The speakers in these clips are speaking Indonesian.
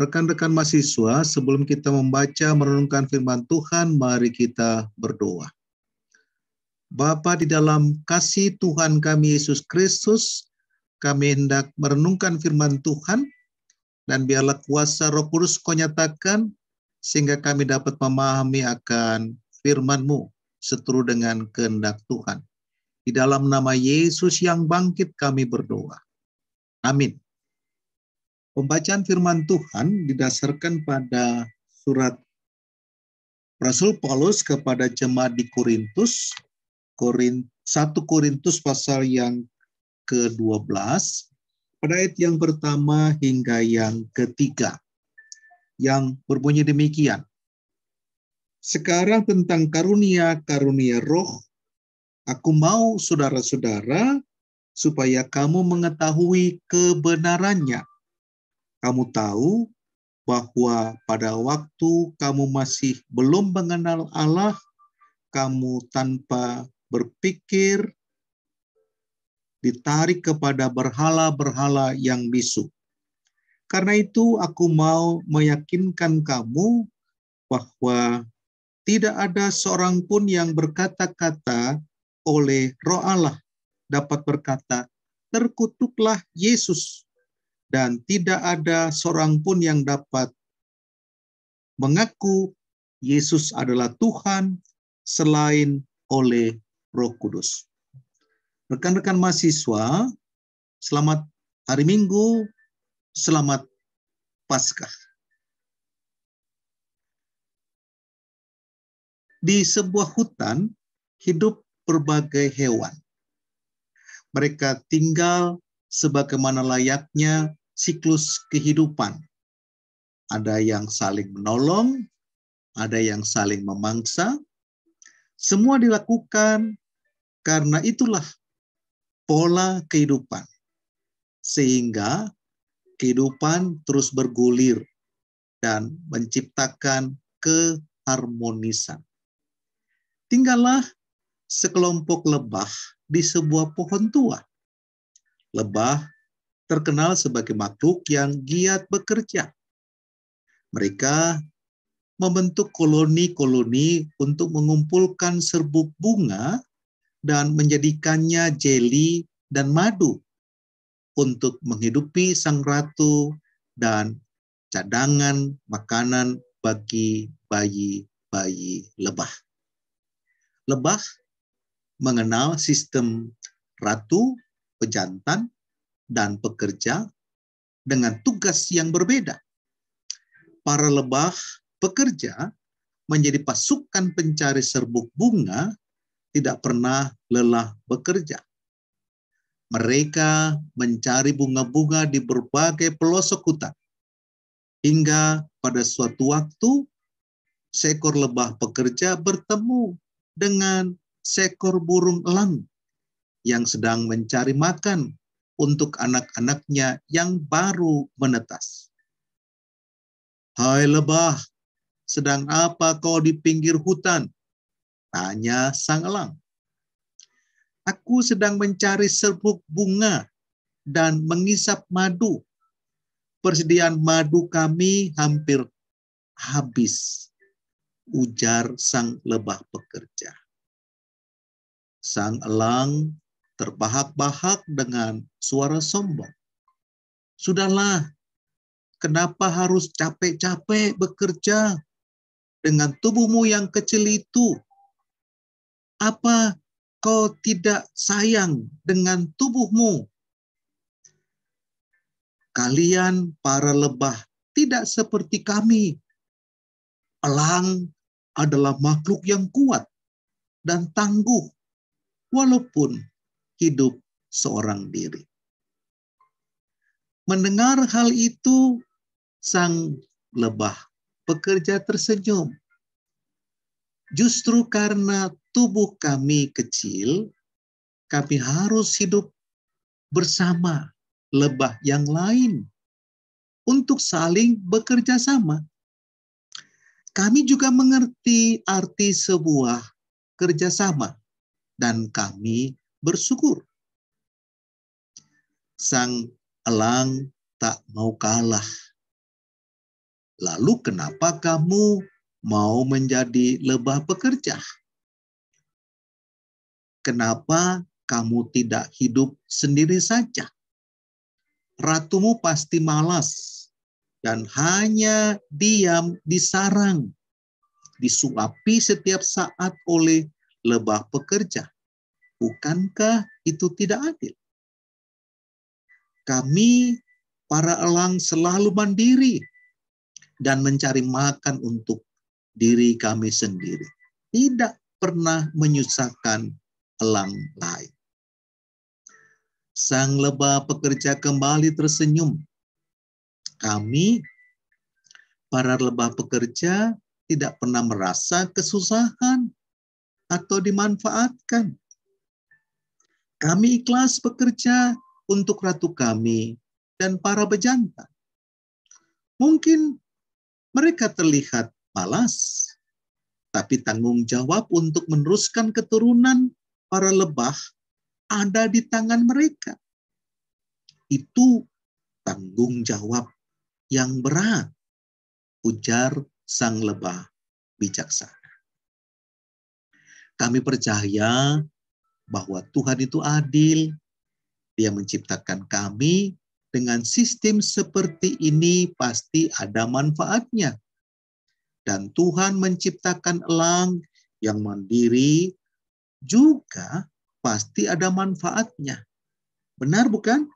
Rekan-rekan mahasiswa, sebelum kita membaca merenungkan firman Tuhan, mari kita berdoa. Bapa di dalam kasih Tuhan kami Yesus Kristus, kami hendak merenungkan firman Tuhan, dan biarlah kuasa Roh Kudus Kau nyatakan, sehingga kami dapat memahami akan firman-Mu seturut dengan kehendak Tuhan. Di dalam nama Yesus yang bangkit kami berdoa. Amin. Pembacaan firman Tuhan didasarkan pada surat Rasul Paulus kepada jemaat di Korintus, 1 Korintus pasal yang ke-12, pada ayat yang pertama hingga yang ketiga, yang berbunyi demikian. Sekarang tentang karunia-karunia roh, aku mau saudara-saudara supaya kamu mengetahui kebenarannya. Kamu tahu bahwa pada waktu kamu masih belum mengenal Allah, kamu tanpa berpikir ditarik kepada berhala-berhala yang bisu. Karena itu aku mau meyakinkan kamu bahwa tidak ada seorang pun yang berkata-kata oleh Roh Allah dapat berkata, terkutuklah Yesus. Dan tidak ada seorang pun yang dapat mengaku Yesus adalah Tuhan selain oleh Roh Kudus. Rekan-rekan mahasiswa, selamat hari Minggu, selamat Paskah. Di sebuah hutan hidup berbagai hewan. Mereka tinggal sebagaimana layaknya siklus kehidupan. Ada yang saling menolong, ada yang saling memangsa. Semua dilakukan karena itulah pola kehidupan. Sehingga kehidupan terus bergulir dan menciptakan keharmonisan. Tinggallah sekelompok lebah di sebuah pohon tua. Lebah terkenal sebagai makhluk yang giat bekerja. Mereka membentuk koloni-koloni untuk mengumpulkan serbuk bunga dan menjadikannya jeli dan madu untuk menghidupi sang ratu dan cadangan makanan bagi bayi-bayi lebah. Lebah mengenal sistem ratu, pejantan, dan pekerja dengan tugas yang berbeda. Para lebah pekerja menjadi pasukan pencari serbuk bunga, tidak pernah lelah bekerja. Mereka mencari bunga-bunga di berbagai pelosok hutan. Hingga pada suatu waktu, seekor lebah pekerja bertemu dengan seekor burung elang yang sedang mencari makan untuk anak-anaknya yang baru menetas. Hai lebah, sedang apa kau di pinggir hutan? Tanya sang elang. Aku sedang mencari serbuk bunga dan mengisap madu. Persediaan madu kami hampir habis, ujar sang lebah pekerja. Sang elang terbahak-bahak dengan suara sombong. Sudahlah, kenapa harus capek-capek bekerja dengan tubuhmu yang kecil itu? Apa kau tidak sayang dengan tubuhmu? Kalian para lebah tidak seperti kami. Elang adalah makhluk yang kuat dan tangguh, walaupun hidup seorang diri. Mendengar hal itu, sang lebah pekerja tersenyum. Justru karena tubuh kami kecil, kami harus hidup bersama lebah yang lain untuk saling bekerja sama. Kami juga mengerti arti sebuah kerjasama dan kami bersyukur. Sang elang tak mau kalah. Lalu kenapa kamu mau menjadi lebah pekerja? Kenapa kamu tidak hidup sendiri saja? Ratumu pasti malas dan hanya diam di sarang, disuapi setiap saat oleh lebah pekerja. Bukankah itu tidak adil? Kami, para elang, selalu mandiri dan mencari makan untuk diri kami sendiri. Tidak pernah menyusahkan elang lain. Sang lebah pekerja kembali tersenyum. Kami, para lebah pekerja, tidak pernah merasa kesusahan atau dimanfaatkan. Kami ikhlas bekerja untuk ratu kami dan para pejantan. Mungkin mereka terlihat malas, tapi tanggung jawab untuk meneruskan keturunan para lebah ada di tangan mereka. Itu tanggung jawab yang berat, ujar sang lebah bijaksana. Kami percaya bahwa Tuhan itu adil. Dia menciptakan kami dengan sistem seperti ini, pasti ada manfaatnya. Dan Tuhan menciptakan elang yang mandiri juga pasti ada manfaatnya. Benar bukan?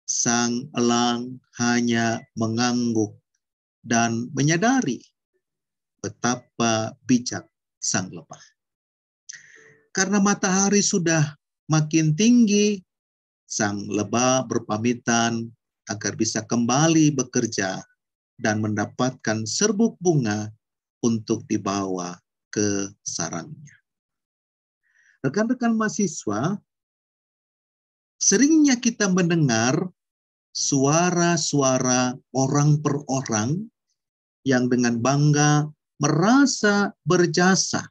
Sang elang hanya mengangguk dan menyadari betapa bijak sang lebah. Karena matahari sudah makin tinggi, sang lebah berpamitan agar bisa kembali bekerja dan mendapatkan serbuk bunga untuk dibawa ke sarangnya. Rekan-rekan mahasiswa, seringnya kita mendengar suara-suara orang per orang yang dengan bangga merasa berjasa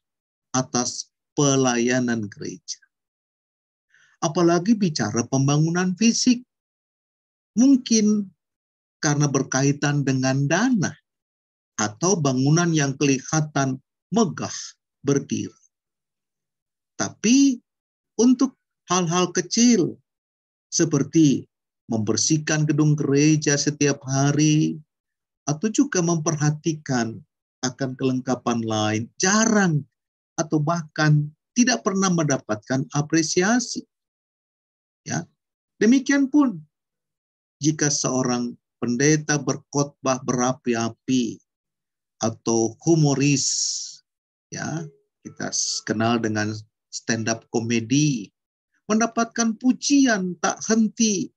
atas pelayanan gereja. Apalagi bicara pembangunan fisik. Mungkin karena berkaitan dengan dana atau bangunan yang kelihatan megah berdiri. Tapi untuk hal-hal kecil seperti membersihkan gedung gereja setiap hari atau juga memperhatikan akan kelengkapan lain, jarang atau bahkan tidak pernah mendapatkan apresiasi. Ya, demikian pun jika seorang pendeta berkhotbah berapi-api atau humoris, ya kita kenal dengan stand up komedi, mendapatkan pujian tak henti.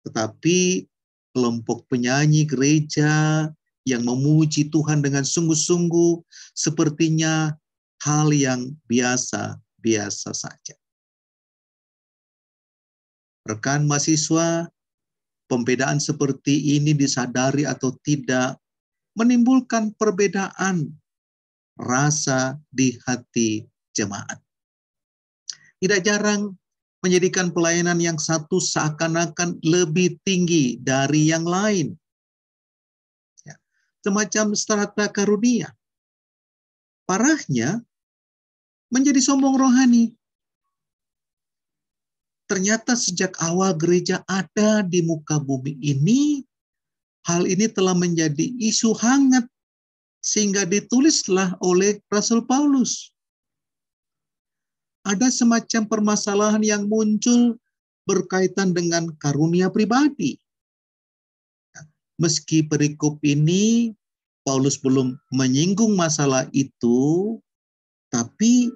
Tetapi kelompok penyanyi gereja yang memuji Tuhan dengan sungguh-sungguh sepertinya hal yang biasa-biasa saja. Rekan mahasiswa, pembedaan seperti ini disadari atau tidak menimbulkan perbedaan rasa di hati jemaat. Tidak jarang menjadikan pelayanan yang satu seakan-akan lebih tinggi dari yang lain. Ya, semacam strata karunia. Parahnya menjadi sombong rohani. Ternyata sejak awal gereja ada di muka bumi ini, hal ini telah menjadi isu hangat sehingga ditulislah oleh Rasul Paulus. Ada semacam permasalahan yang muncul berkaitan dengan karunia pribadi. Meski perikop ini Paulus belum menyinggung masalah itu, tapi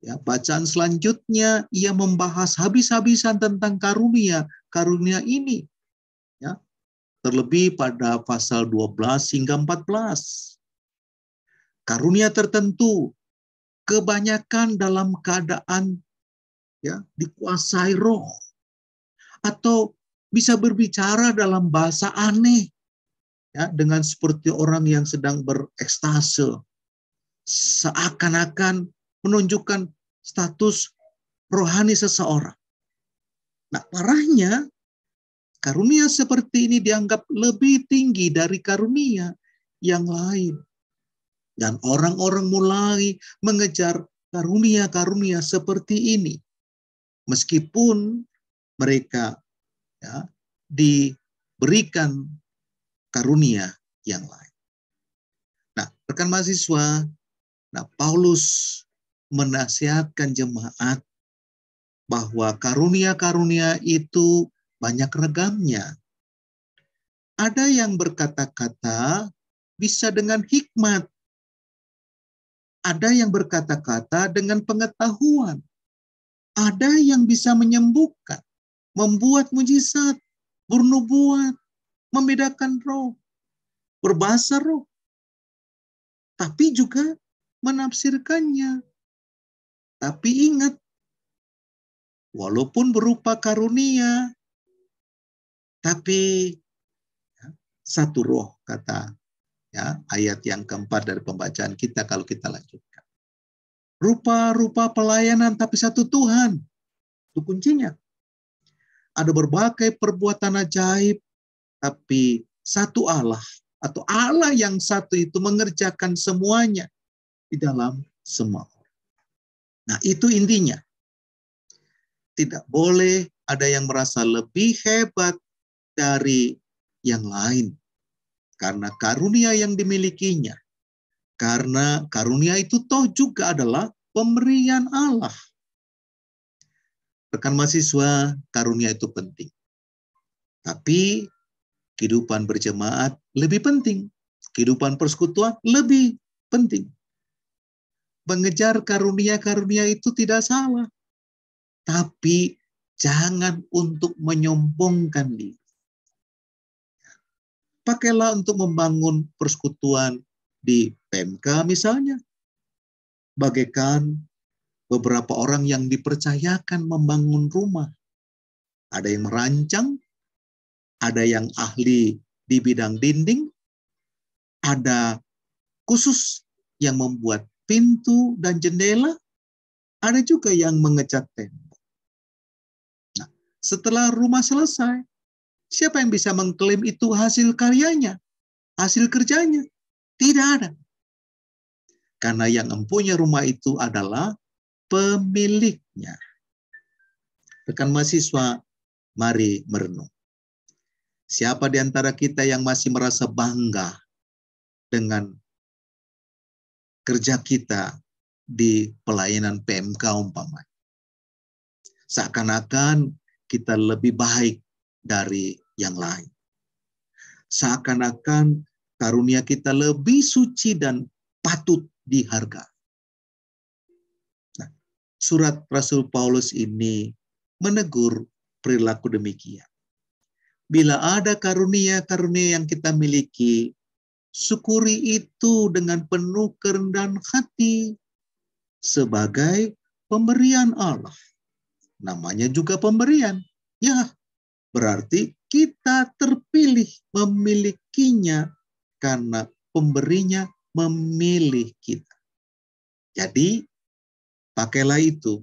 ya, bacaan selanjutnya ia membahas habis-habisan tentang karunia ini. Ya, terlebih pada pasal 12 hingga 14. Karunia tertentu kebanyakan dalam keadaan ya dikuasai roh atau bisa berbicara dalam bahasa aneh ya dengan seperti orang yang sedang berekstase, seakan-akan menunjukkan status rohani seseorang. Nah, parahnya Karunia seperti ini dianggap lebih tinggi dari karunia yang lain. Dan orang-orang mulai mengejar karunia-karunia seperti ini. Meskipun mereka ya, diberikan karunia yang lain. Nah, rekan mahasiswa, Paulus menasihatkan jemaat bahwa karunia-karunia itu banyak regamnya. Ada yang berkata-kata bisa dengan hikmat. Ada yang berkata-kata dengan pengetahuan. Ada yang bisa menyembuhkan, membuat mujizat, bernubuat, membedakan roh, berbahasa roh. Tapi juga menafsirkannya. Tapi ingat, walaupun berupa karunia, tapi satu roh, kata ayat yang keempat dari pembacaan kita kalau kita lanjutkan. Rupa-rupa pelayanan tapi satu Tuhan. Itu kuncinya. Ada berbagai perbuatan ajaib tapi satu Allah atau Allah yang satu itu mengerjakan semuanya di dalam semua orang. Nah, itu intinya. Tidak boleh ada yang merasa lebih hebat dari yang lain karena karunia yang dimilikinya. Karena karunia itu toh juga adalah pemberian Allah. Rekan mahasiswa, karunia itu penting. Tapi kehidupan berjemaat lebih penting. Kehidupan persekutuan lebih penting. Mengejar karunia-karunia itu tidak salah. Tapi jangan untuk menyombongkan diri. Pakailah untuk membangun persekutuan di PMK misalnya. Bagaikan beberapa orang yang dipercayakan membangun rumah. Ada yang merancang, ada yang ahli di bidang dinding, ada khusus yang membuat pintu dan jendela, ada juga yang mengecat tembok. Nah, setelah rumah selesai, siapa yang bisa mengklaim itu hasil karyanya, hasil kerjanya? Tidak ada. Karena yang mempunyai rumah itu adalah pemiliknya. Rekan mahasiswa, mari merenung. Siapa di antara kita yang masih merasa bangga dengan kerja kita di pelayanan PMK umpamanya? Seakan-akan kita lebih baik dari yang lain. Seakan-akan karunia kita lebih suci dan patut dihargai. Nah, surat Rasul Paulus ini menegur perilaku demikian. Bila ada karunia-karunia yang kita miliki, syukuri itu dengan penuh kerendahan hati sebagai pemberian Allah. Namanya juga pemberian. Ya, berarti kita terpilih memilikinya karena pemberinya memilih kita. Jadi, pakailah itu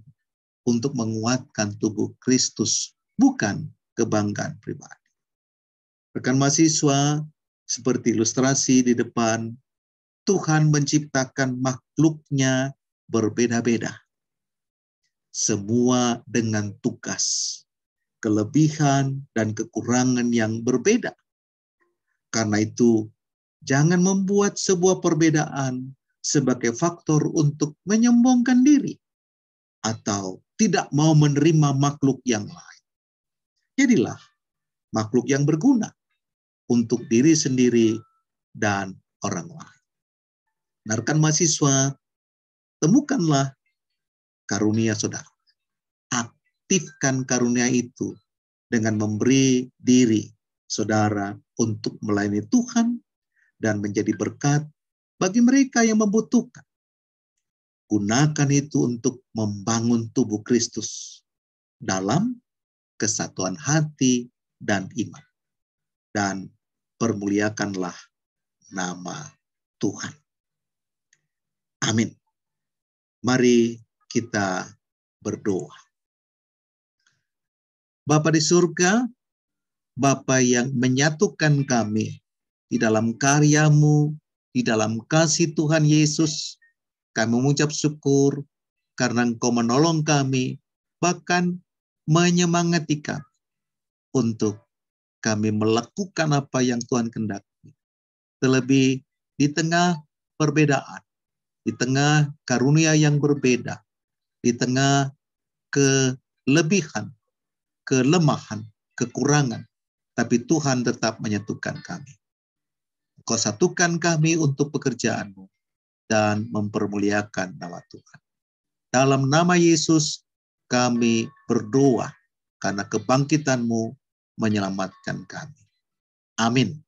untuk menguatkan tubuh Kristus, bukan kebanggaan pribadi. Rekan mahasiswa, seperti ilustrasi di depan, Tuhan menciptakan makhluknya berbeda-beda. Semua dengan tugas, kelebihan, dan kekurangan yang berbeda. Karena itu, jangan membuat sebuah perbedaan sebagai faktor untuk menyombongkan diri atau tidak mau menerima makhluk yang lain. Jadilah makhluk yang berguna untuk diri sendiri dan orang lain. Nah, rekan mahasiswa, temukanlah karunia saudara. Aktifkan karunia itu dengan memberi diri saudara untuk melayani Tuhan dan menjadi berkat bagi mereka yang membutuhkan. Gunakan itu untuk membangun tubuh Kristus dalam kesatuan hati dan iman. Dan permuliakanlah nama Tuhan. Amin. Mari kita berdoa. Bapa di surga, Bapa yang menyatukan kami di dalam karya-Mu, di dalam kasih Tuhan Yesus. Kami mengucap syukur karena Engkau menolong kami, bahkan menyemangati kami untuk kami melakukan apa yang Tuhan kehendaki. Terlebih di tengah perbedaan, di tengah karunia yang berbeda, di tengah kelebihan, kelemahan, kekurangan, tapi Tuhan tetap menyatukan kami. Engkau satukan kami untuk pekerjaan-Mu dan mempermuliakan nama Tuhan. Dalam nama Yesus kami berdoa karena kebangkitan-Mu menyelamatkan kami. Amin.